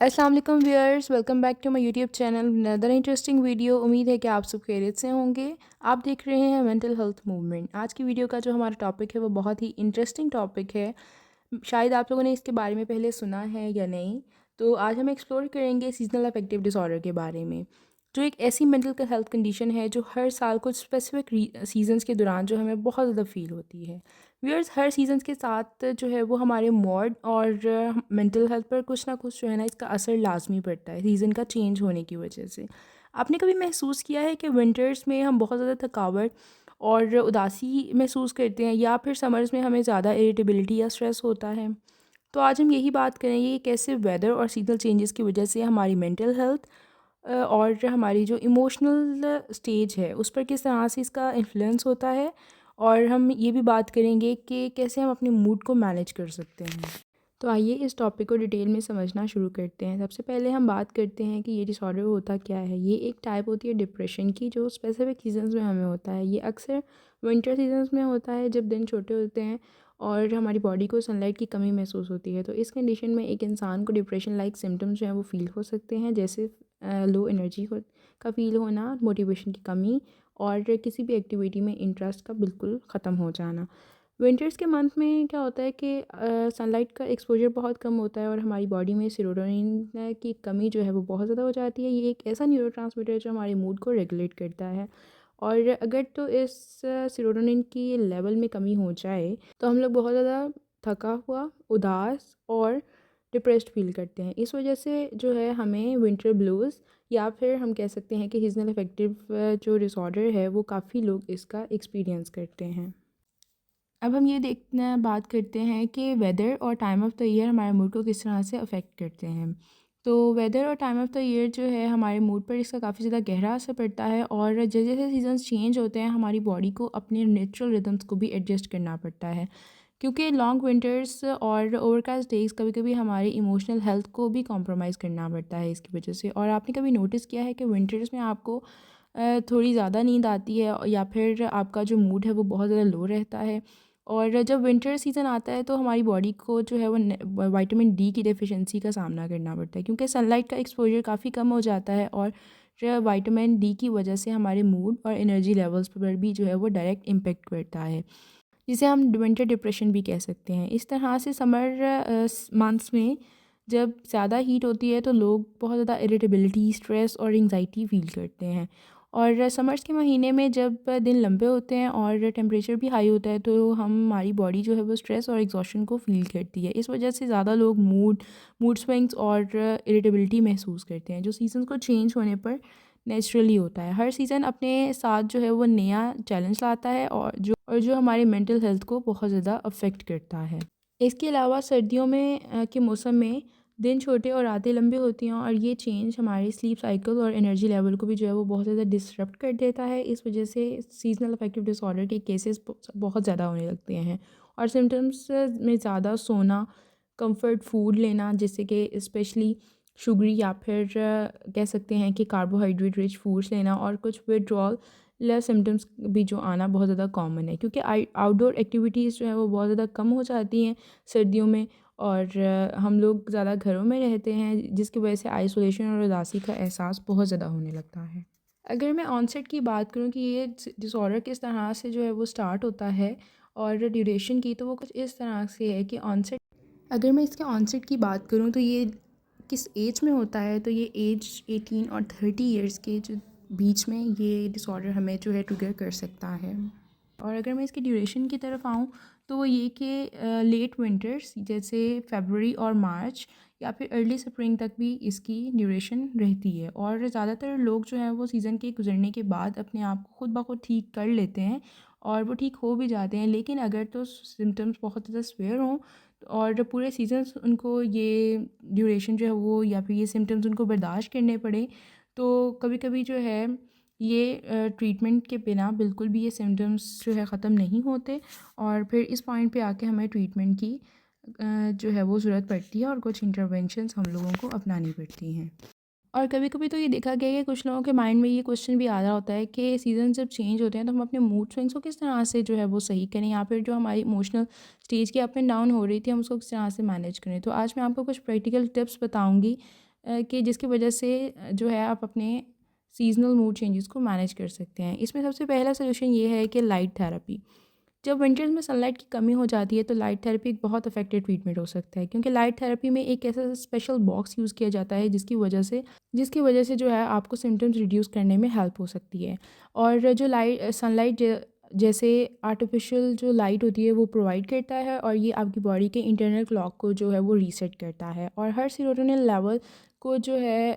अस्सलाम वालेकुम viewers, welcome back to my YouTube channel. Another interesting video. उम्मीद है कि आप सब खैरियत से होंगे। आप देख रहे हैं मेंटल हेल्थ मूवमेंट। आज की वीडियो का जो हमारा टॉपिक है वो बहुत ही इंटरेस्टिंग टॉपिक है। शायद आप लोगों ने इसके बारे में पहले सुना है या नहीं। तो आज हम एक्सप्लोर करेंगे सीजनल अफेक्टिव डिसऑर्डर के बारे में, जो एक ऐसी मेंटल हेल्थ कंडीशन है जो हर साल कुछ स्पेसिफिक सीजन्स के दौरान जो हमें बहुत ज़्यादा फील होती है। व्यूअर्स, हर सीजन्स के साथ जो है वो हमारे मूड और मेंटल हेल्थ पर कुछ ना कुछ जो है ना इसका असर लाजमी पड़ता है सीज़न का चेंज होने की वजह से। आपने कभी महसूस किया है कि विंटर्स में हम बहुत ज़्यादा थकावट और उदासी महसूस करते हैं, या फिर समर्स में हमें ज़्यादा इरिटेबिलिटी या स्ट्रेस होता है? तो आज हम यही बात करेंगे कि कैसे वेदर और सीजनल चेंजेस की वजह से हमारी मेंटल हेल्थ और हमारी जो इमोशनल स्टेज है उस पर किस तरह से इसका इन्फ्लुएंस होता है। और हम ये भी बात करेंगे कि कैसे हम अपने मूड को मैनेज कर सकते हैं। तो आइए इस टॉपिक को डिटेल में समझना शुरू करते हैं। सबसे पहले हम बात करते हैं कि ये डिसऑर्डर होता क्या है। ये एक टाइप होती है डिप्रेशन की, जो स्पेसिफिक सीजन्स में हमें होता है। ये अक्सर विंटर सीजन्स में होता है, जब दिन छोटे होते हैं और हमारी बॉडी को सनलाइट की कमी महसूस होती है। तो इस कंडीशन में एक इंसान को डिप्रेशन लाइक सिम्टम्स जो हैं वो फील हो सकते हैं, जैसे लो एनर्जी का फील होना, मोटिवेशन की कमी और किसी भी एक्टिविटी में इंटरेस्ट का बिल्कुल ख़त्म हो जाना। विंटर्स के मंथ में क्या होता है कि सनलाइट का एक्सपोजर बहुत कम होता है और हमारी बॉडी में सेरोटोनिन की कमी जो है वो बहुत ज़्यादा हो जाती है। ये एक ऐसा न्यूरोट्रांसमीटर है जो हमारे मूड को रेगुलेट करता है। और अगर तो इस सेरोटोनिन की लेवल में कमी हो जाए तो हम लोग बहुत ज़्यादा थका हुआ, उदास और डिप्रेस्ड फील करते हैं। इस वजह से जो है हमें विंटर ब्लूज़, या फिर हम कह सकते हैं कि सीजनल अफेक्टिव जो डिसऑर्डर है वो काफ़ी लोग इसका एक्सपीरियंस करते हैं। अब हम ये देखना बात करते हैं कि वेदर और टाइम ऑफ़ द ईयर हमारे मूड को किस तरह से अफ़ेक्ट करते हैं। तो वेदर और टाइम ऑफ़ द ईयर जो है हमारे मूड पर इसका काफ़ी ज़्यादा गहरा असर पड़ता है, और जैसे जैसे सीजन्स चेंज होते हैं हमारी बॉडी को अपने नेचुरल रिदम्स को भी एडजस्ट करना पड़ता है। क्योंकि लॉन्ग विंटर्स और ओवरकास्ट डेज़ कभी कभी हमारी इमोशनल हेल्थ को भी कॉम्प्रोमाइज़ करना पड़ता है इसकी वजह से। और आपने कभी नोटिस किया है कि विंटर्स में आपको थोड़ी ज़्यादा नींद आती है, या फिर आपका जो मूड है वो बहुत ज़्यादा लो रहता है। और जब विंटर सीज़न आता है तो हमारी बॉडी को जो है वो विटामिन डी की डेफिशिएंसी का सामना करना पड़ता है, क्योंकि सनलाइट का एक्सपोजर काफ़ी कम हो जाता है। और विटामिन डी की वजह से हमारे मूड और एनर्जी लेवल्स पर भी जो है वो डायरेक्ट इम्पेक्ट करता है, जिसे हम विंटर डिप्रेशन भी कह सकते हैं। इस तरह से समर मंथ्स में जब ज़्यादा हीट होती है तो लोग बहुत ज़्यादा इरिटेबिलिटी, स्ट्रेस और एंग्जाइटी फ़ील करते हैं। और समर्स के महीने में जब दिन लंबे होते हैं और टेम्परेचर भी हाई होता है तो हमारी बॉडी जो है वो स्ट्रेस और एग्जॉशन को फ़ील करती है। इस वजह से ज़्यादा लोग मूड स्विंग्स और इरिटेबिलिटी महसूस करते हैं, जो सीज़न को चेंज होने पर नेचुरली होता है। हर सीज़न अपने साथ जो है वो नया चैलेंज लाता है, और जो हमारे मेंटल हेल्थ को बहुत ज़्यादा अफेक्ट करता है। इसके अलावा सर्दियों में के मौसम में दिन छोटे और रातें लंबी होती हैं, और ये चेंज हमारे स्लीप साइकिल और एनर्जी लेवल को भी जो है वो बहुत ज़्यादा डिसरप्ट कर देता है। इस वजह से सीजनल अफेक्टिव डिसऑर्डर के केसेस बहुत ज़्यादा होने लगते हैं। और सिम्टम्स में ज़्यादा सोना, कंफर्ट फूड लेना जैसे कि स्पेशली शुगरी, या फिर कह सकते हैं कि कार्बोहाइड्रेट रिच फूड्स लेना, और कुछ विड्रॉल सिम्टम्स भी जो आना बहुत ज़्यादा कॉमन है, क्योंकि आउटडोर एक्टिविटीज़ जो है वो बहुत ज़्यादा कम हो जाती हैं सर्दियों में। और हम लोग ज़्यादा घरों में रहते हैं, जिसकी वजह से आइसोलेशन और उदासी का एहसास बहुत ज़्यादा होने लगता है। अगर मैं ऑनसेट की बात करूँ कि ये डिसऑर्डर किस तरह से जो है वो स्टार्ट होता है और ड्यूरेशन की, तो वो कुछ इस तरह से है कि ऑनसेट, अगर मैं इसके ऑनसेट की बात करूँ तो ये किस एज में होता है, तो ये एज 18 और 30 इयर्स के जो बीच में ये डिसऑर्डर हमें जो है ट्रिगर कर सकता है। और अगर मैं इसकी ड्यूरेशन की तरफ आऊँ तो वो ये कि लेट विंटर्स जैसे फरवरी और मार्च, या फिर अर्ली स्प्रिंग तक भी इसकी ड्यूरेशन रहती है। और ज़्यादातर लोग जो हैं वो सीज़न के गुजरने के बाद अपने आप को खुद ब खुद ठीक कर लेते हैं, और वो ठीक हो भी जाते हैं। लेकिन अगर तो सिम्टम्स बहुत ज़्यादा स्वेयर हों और पूरे सीज़न उनको ये ड्यूरेशन जो है वो, या फिर ये सिम्टम्स उनको बर्दाश्त करने पड़े, तो कभी कभी जो है ये ट्रीटमेंट के बिना बिल्कुल भी ये सिम्टम्स जो है ख़त्म नहीं होते, और फिर इस पॉइंट पे आके हमें ट्रीटमेंट की जो है वो ज़रूरत पड़ती है, और कुछ इंटरवेंशंस हम लोगों को अपनानी पड़ती हैं। और कभी कभी तो ये देखा गया है कि कुछ लोगों के माइंड में ये क्वेश्चन भी आ रहा होता है कि सीज़न जब चेंज होते हैं तो हम अपने मूड स्विंग्स को किस तरह से जो है वो सही करें, या फिर जो हमारी इमोशनल स्टेज की अप एंड डाउन हो रही थी हम उसको किस तरह से मैनेज करें। तो आज मैं आपको कुछ प्रैक्टिकल टिप्स बताऊंगी कि जिसकी वजह से जो है आप अपने सीज़नल मूड चेंजेस को मैनेज कर सकते हैं। इसमें सबसे पहला सॉल्यूशन ये है कि लाइट थेरेपी। जब विंटर्स में सनलाइट की कमी हो जाती है तो लाइट थेरेपी एक बहुत इफेक्टिव ट्रीटमेंट हो सकता है, क्योंकि लाइट थेरेपी में एक ऐसा स्पेशल बॉक्स यूज़ किया जाता है जिसकी वजह से जो है आपको सिम्टम्स रिड्यूस करने में हेल्प हो सकती है। और जो लाइट सनलाइट जैसे आर्टिफिशियल जो लाइट होती है वो प्रोवाइड करता है, और ये आपकी बॉडी के इंटरनल क्लॉक को जो है वो रीसेट करता है, और हर सीरोटोनिन लेवल को जो है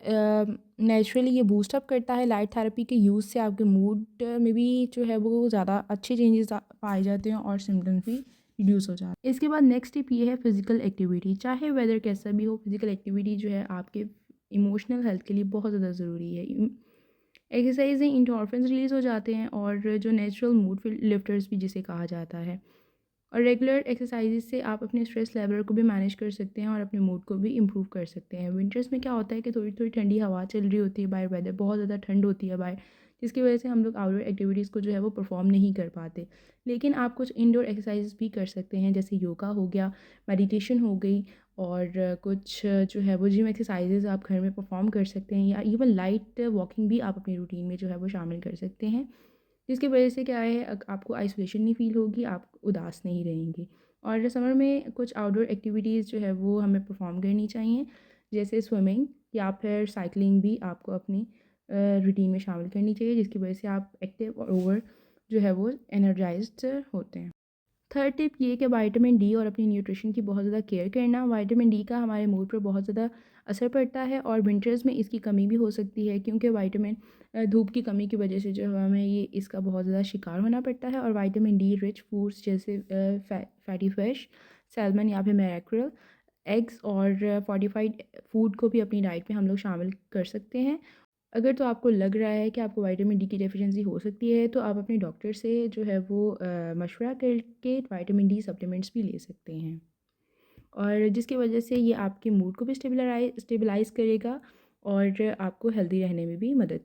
नेचुरली ये बूस्ट अप करता है। लाइट थेरेपी के यूज़ से आपके मूड में भी जो है वो ज़्यादा अच्छे चेंजेस पाए जाते हैं और सिम्टम्स भी रिड्यूस हो जाते हैं। इसके बाद नेक्स्ट टिप ये है फिज़िकल एक्टिविटी। चाहे वेदर कैसा भी हो, फिज़िकल एक्टिविटी जो है आपके इमोशनल हेल्थ के लिए बहुत ज़्यादा ज़रूरी है। एक्सरसाइज से इंडोर्फिन्स रिलीज़ हो जाते हैं, और जो नेचुरल मूड लिफ्टर्स भी जिसे कहा जाता है। और रेगुलर एक्सरसाइज से आप अपने स्ट्रेस लेवल को भी मैनेज कर सकते हैं और अपने मूड को भी इम्प्रूव कर सकते हैं। विंटर्स में क्या होता है कि थोड़ी थोड़ी ठंडी हवा चल रही होती है, बाहर वेदर बहुत ज़्यादा ठंड होती है बाहर, जिसकी वजह से हम लोग आउटडोर एक्टिविटीज़ को जो है वो परफॉर्म नहीं कर पाते। लेकिन आप कुछ इंडोर एक्सरसाइज भी कर सकते हैं, जैसे योगा हो गया, मेडिटेशन हो गई, और कुछ जो है वो जिम एक्सरसाइजेज आप घर में परफॉर्म कर सकते हैं, या इवन लाइट वॉकिंग भी आप अपनी रूटीन में जो है वो शामिल कर सकते हैं, जिसकी वजह से क्या है आपको आइसोलेशन नहीं फ़ील होगी, आप उदास नहीं रहेंगे। और समर में कुछ आउटडोर एक्टिविटीज़ जो है वो हमें परफॉर्म करनी चाहिए, जैसे स्विमिंग या फिर साइकिलिंग भी आपको अपनी रूटीन में शामिल करनी चाहिए, जिसकी वजह से आप एक्टिव और ओवर जो है वो एनर्जाइज्ड होते हैं। थर्ड टिप ये कि विटामिन डी और अपनी न्यूट्रिशन की बहुत ज़्यादा केयर करना। विटामिन डी का हमारे मूड पर बहुत ज़्यादा असर पड़ता है, और विंटर्स में इसकी कमी भी हो सकती है, क्योंकि विटामिन धूप की कमी की वजह से जो है हमें ये इसका बहुत ज़्यादा शिकार होना पड़ता है। और विटामिन डी रिच फूड्स जैसे फैटी फिश, सैल्मन या फिर मैक्रेल, एग्स और फोर्टिफाइड फूड को भी अपनी डाइट में हम लोग शामिल कर सकते हैं। अगर तो आपको लग रहा है कि आपको विटामिन डी की डेफिशिएंसी हो सकती है, तो आप अपने डॉक्टर से जो है वो मशवरा करके विटामिन डी सप्लीमेंट्स भी ले सकते हैं, और जिसकी वजह से ये आपके मूड को भी स्टेबलाइज करेगा और आपको हेल्दी रहने में भी मदद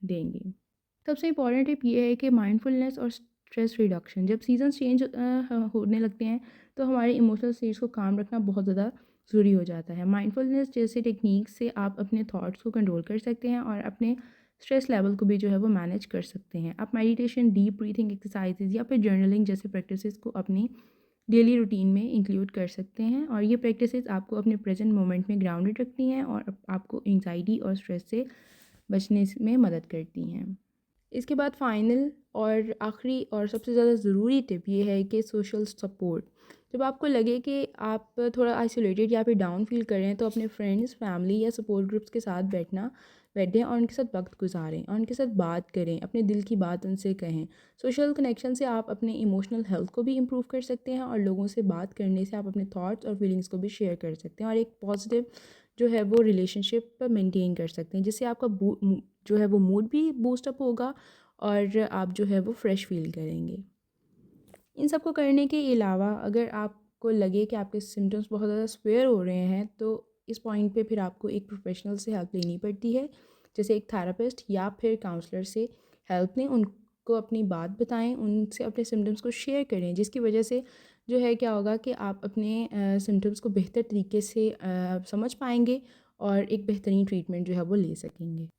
देंगे। सबसे इम्पॉर्टेंट टिप ये है कि माइंडफुलनेस और स्ट्रेस रिडक्शन। जब सीजन चेंज होने लगते हैं तो हमारे इमोशनल स्टेट्स को काम रखना बहुत ज़्यादा ज़रूरी हो जाता है। माइंडफुलनेस जैसे टेक्निक से आप अपने थॉट्स को कंट्रोल कर सकते हैं और अपने स्ट्रेस लेवल को भी जो है वो मैनेज कर सकते हैं। आप मेडिटेशन, डीप ब्रीथिंग एक्सरसाइजेज या फिर जर्नलिंग जैसे प्रैक्टिसेस को अपनी डेली रूटीन में इंक्लूड कर सकते हैं, और ये प्रैक्टिसेस आपको अपने प्रेजेंट मोमेंट में ग्राउंडेड रखती हैं और आपको एंग्जाइटी और स्ट्रेस से बचने में मदद करती हैं। इसके बाद फाइनल और आखिरी और सबसे ज़्यादा ज़रूरी टिप ये है कि सोशल सपोर्ट। जब आपको लगे कि आप थोड़ा आइसोलेटेड या फिर डाउन फील कर रहे हैं, तो अपने फ्रेंड्स, फैमिली या सपोर्ट ग्रुप्स के साथ बैठें और उनके साथ वक्त गुजारें और उनके साथ बात करें, अपने दिल की बात उनसे कहें। सोशल कनेक्शन से आप अपने इमोशनल हेल्थ को भी इम्प्रूव कर सकते हैं, और लोगों से बात करने से आप अपने थॉट्स और फीलिंग्स को भी शेयर कर सकते हैं, और एक पॉजिटिव जो है वो रिलेशनशिप मेंटेन कर सकते हैं, जिससे आपका जो है वो मूड भी बूस्ट अप होगा और आप जो है वो फ्रेश फील करेंगे। इन सब को करने के अलावा अगर आपको लगे कि आपके सिम्टम्स बहुत ज़्यादा स्वेयर हो रहे हैं, तो इस पॉइंट पे फिर आपको एक प्रोफेशनल से हेल्प लेनी पड़ती है, जैसे एक थेरेपिस्ट या फिर काउंसलर से हेल्प लें। उनको अपनी बात बताएं, उनसे अपने सिम्टम्स को शेयर करें, जिसकी वजह से जो है क्या होगा कि आप अपने सिम्टम्स को बेहतर तरीके से समझ पाएंगे और एक बेहतरीन ट्रीटमेंट जो है वो ले सकेंगे।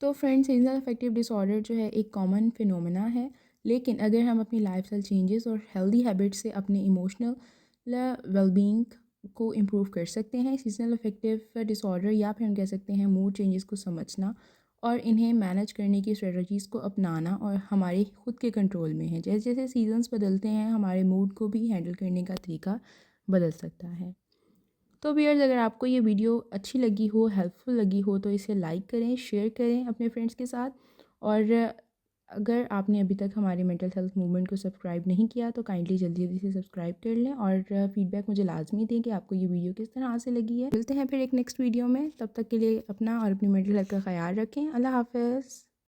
तो फ्रेंड्स, सीजनल अफेक्टिव डिसऑर्डर जो है एक कॉमन फिनोमेना है, लेकिन अगर हम अपनी लाइफस्टाइल चेंजेस और हेल्दी हैबिट से अपने इमोशनल वेलबींग को इम्प्रूव कर सकते हैं। सीजनल अफेक्टिव डिसऑर्डर या फिर हम कह सकते हैं मूड चेंजेस को समझना और इन्हें मैनेज करने की स्ट्रेटजीज़ को अपनाना और हमारे खुद के कंट्रोल में है। जैसे जैसे सीजन्स बदलते हैं, हमारे मूड को भी हैंडल करने का तरीका बदल सकता है। तो व्यूअर्स, अगर आपको ये वीडियो अच्छी लगी हो, हेल्पफुल लगी हो, तो इसे लाइक करें, शेयर करें अपने फ्रेंड्स के साथ। और अगर आपने अभी तक हमारे मेंटल हेल्थ मूवमेंट को सब्सक्राइब नहीं किया, तो काइंडली जल्दी जल्दी से सब्सक्राइब कर लें और फीडबैक मुझे लाजमी दें कि आपको ये वीडियो किस तरह से लगी है। मिलते हैं फिर एक नेक्स्ट वीडियो में, तब तक के लिए अपना और अपनी मेंटल हेल्थ का ख्याल रखें। अल्लाह हाफ़िज़।